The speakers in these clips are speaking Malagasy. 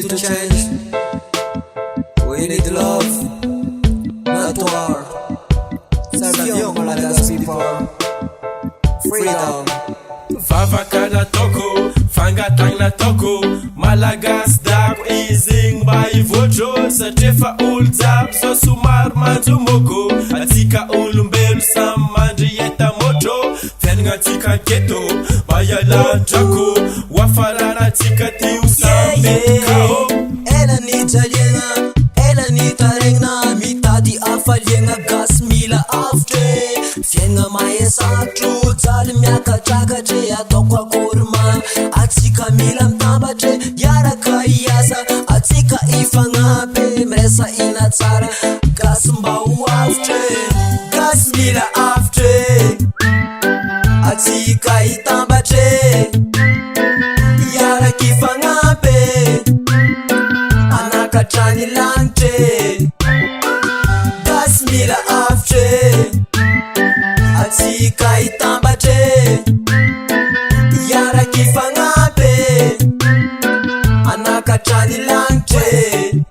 to change. We need love, not war. Salvation Malagasy people. Freedom. Vavakana toko, fangatagna toko. Malagasy dako izigny mba ivôtro. Satria fa olo jiaby zao somary manjomoko. Atsika olombelo samy mandry enta-môtro. Fiainagnantsika anketo mba hialan-drako. Hoafaranatsika ty ho samy mety kao. Ela ny jaliagna, ela ny taregna. Mitady hafaliagna gasy mila avitry. Fiaigna mahasarotro, jaly miakatrakatry. Ataoko akory ma, atsika mila mitambatry. Iaraka hiasa, atsika ifagnampy. Miresa ina tsara, gasy mba ho avitry. Gasy mila avitry, atsika hitambatry. Iaraka ifagnampy, anakatrany lagnitry. Gasy mila avitry, atsika hitambatry. Iaraka ifagnampy, anakatrany lagnitry.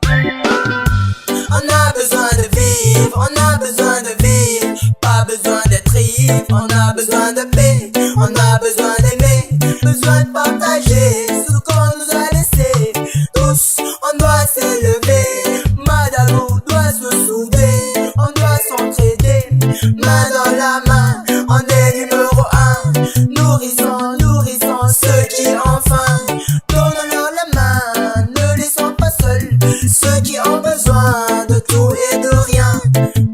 On a besoin de vivre, on a besoin de vivre. Pas besoin d'être libre, on a besoin de paix. On a besoin d'aimer, besoin de partager ce qu'on nous a laissé. Tous, on doit s'élever. Madalou doit se souder, on doit s'entraider. Main dans la main, on est numéro 1. Nourrissons, nourrissons ceux qui ont faim. Donnons-leur la main, ne les laissons pas seuls. Ceux qui ont besoin de tout et de rien.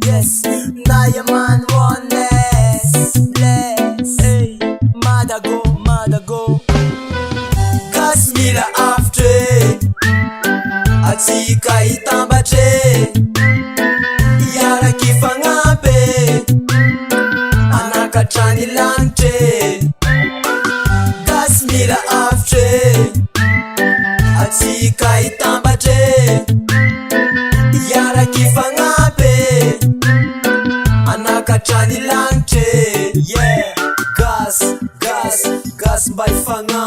Yes, Diamond one less, less. Hey, Madago, Madago. Gasy mila avitry, atsika hitambatry. Iaraka ifagnampy, anakatrany lagnitry. Gasy mila avitry, atsika hitambatry. Iaraka ifagnampy, anakatrany lagnitry. Yeah, gas, gas, gas mba ifagnampy.